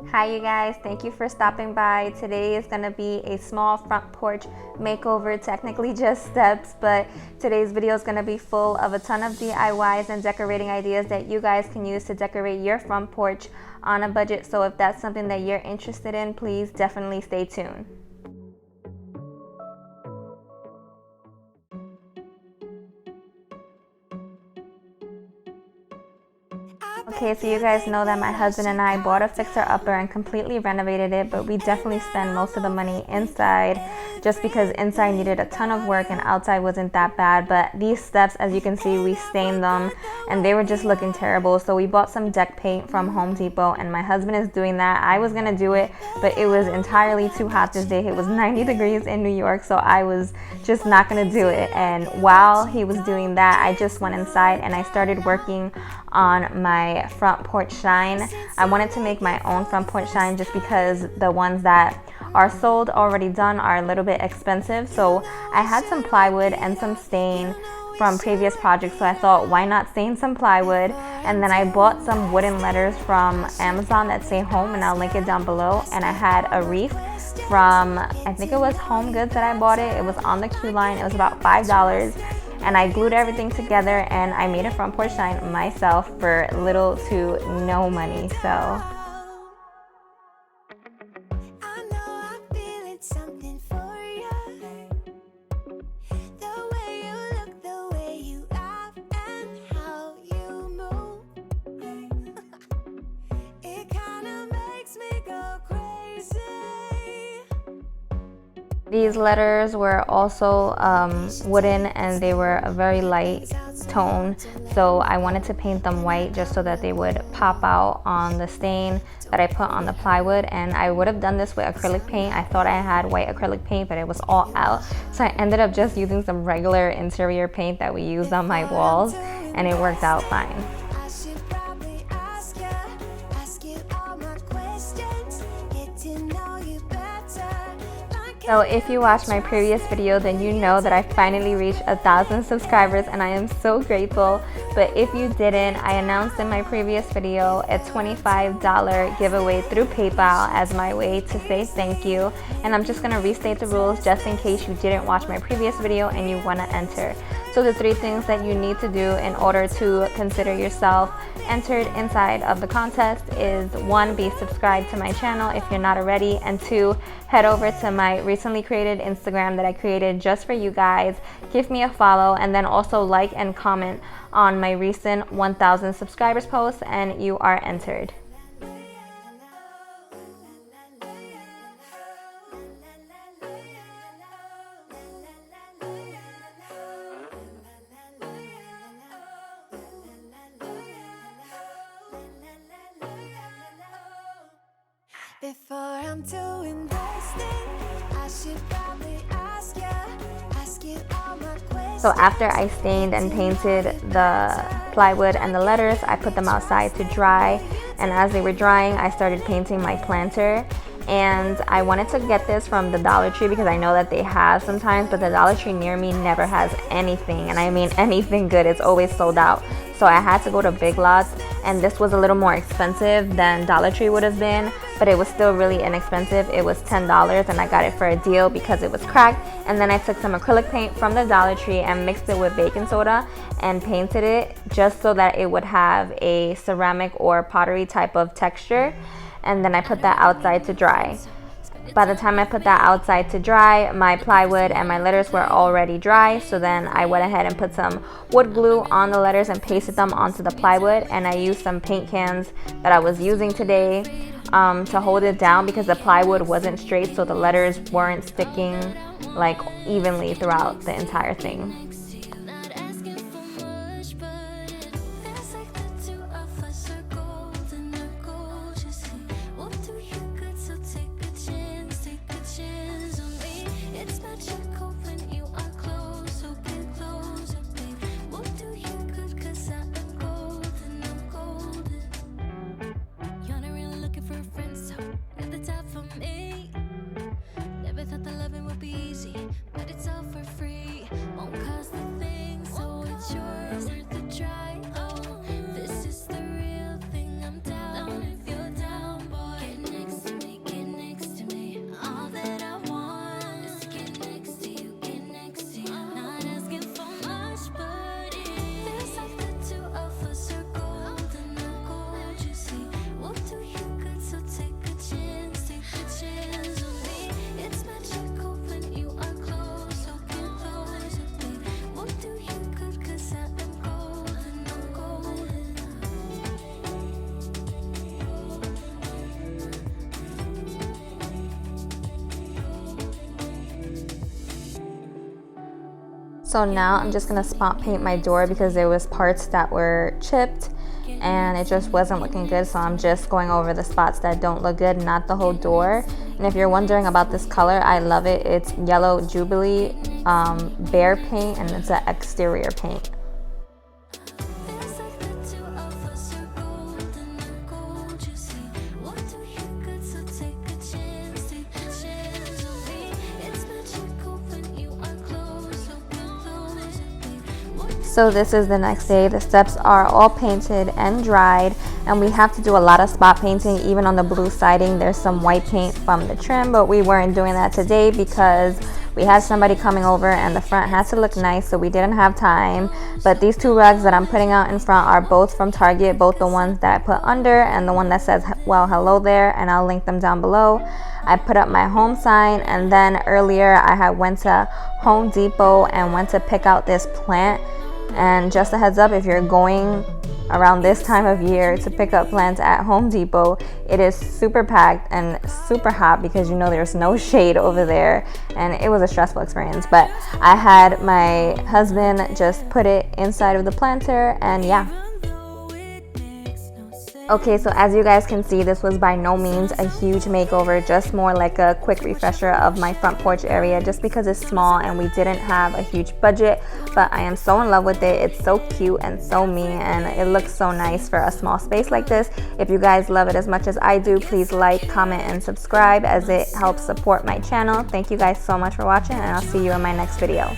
Hi you guys, thank you for stopping by. Today is going to be a small front porch makeover, technically just steps, but today's video is going to be full of a ton of DIYs and decorating ideas that you guys can use to decorate your front porch on a budget. So if that's something that you're interested in, please definitely stay tuned. Okay, so you guys know that my husband and I bought a fixer-upper and completely renovated it, but we definitely spent most of the money inside just because inside needed a ton of work and outside wasn't that bad. But these steps, as you can see, we stained them and they were just looking terrible. So we bought some deck paint from Home Depot and my husband is doing that. I was gonna do it, but it was entirely too hot this day. It was 90 degrees in New York, so I was just not gonna do it. And while he was doing that, I just went inside and I started working on my front porch shine. I wanted to make my own front porch shine just because the ones that are sold already done are a little bit expensive. So I had some plywood and some stain from previous projects, so I thought, why not stain some plywood? And then I bought some wooden letters from Amazon that say home, and I'll link it down below. And I had a wreath from, I think it was Home Goods that I bought it. It was on the queue line. It was about $5. And I glued everything together and I made a front porch shine myself for little to no money. So these letters were also wooden and they were a very light tone, so I wanted to paint them white just so that they would pop out on the stain that I put on the plywood. And I would have done this with acrylic paint. I thought I had white acrylic paint, but it was all out, so I ended up just using some regular interior paint that we used on my walls and it worked out fine. So if you watched my previous video, then you know that I finally reached 1,000 subscribers and I am so grateful. But if you didn't, I announced in my previous video a $25 giveaway through PayPal as my way to say thank you. And I'm just gonna restate the rules just in case you didn't watch my previous video and you wanna enter. So the 3 things that you need to do in order to consider yourself entered inside of the contest is 1, be subscribed to my channel if you're not already, and 2, head over to my recently created Instagram that I created just for you guys. Give me a follow and then also like and comment on my recent 1,000 subscribers post and you are entered. Before I'm too invested, I should probably ask you all my questions. So after I stained and painted the plywood and the letters, I put them outside to dry. And as they were drying, I started painting my planter. And I wanted to get this from the Dollar Tree because I know that they have sometimes, but the Dollar Tree near me never has anything. And I mean anything good, it's always sold out. So I had to go to Big Lots, and this was a little more expensive than Dollar Tree would have been, but it was still really inexpensive. It was $10 and I got it for a deal because it was cracked. And then I took some acrylic paint from the Dollar Tree and mixed it with baking soda and painted it just so that it would have a ceramic or pottery type of texture. And then I put that outside to dry. By the time I put that outside to dry, my plywood and my letters were already dry, so then I went ahead and put some wood glue on the letters and pasted them onto the plywood. And I used some paint cans that I was using today to hold it down because the plywood wasn't straight, so the letters weren't sticking like evenly throughout the entire thing. Never thought the loving would be easy, but it's all for free. Won't cost So now I'm just gonna spot paint my door because there was parts that were chipped and it just wasn't looking good, so I'm just going over the spots that don't look good, not the whole door. And if you're wondering about this color, I love it. It's yellow Jubilee bear paint, and it's an exterior paint. So this is the next day. The steps are all painted and dried, and we have to do a lot of spot painting. Even on the blue siding, there's some white paint from the trim, but we weren't doing that today because we had somebody coming over and the front has to look nice, so we didn't have time. But these two rugs that I'm putting out in front are both from Target, both the ones that I put under and the one that says, well, hello there, and I'll link them down below. I put up my home sign, and then earlier I went to Home Depot and went to pick out this plant. And just a heads up, if you're going around this time of year to pick up plants at Home Depot, it is super packed and super hot because you know there's no shade over there, and it was a stressful experience. But I had my husband just put it inside of the planter, and yeah. Okay, so as you guys can see, this was by no means a huge makeover, just more like a quick refresher of my front porch area, just because it's small and we didn't have a huge budget. But I am so in love with it. It's so cute and so me, and it looks so nice for a small space like this. If you guys love it as much as I do, please like, comment, and subscribe as it helps support my channel. Thank you guys so much for watching, and I'll see you in my next video.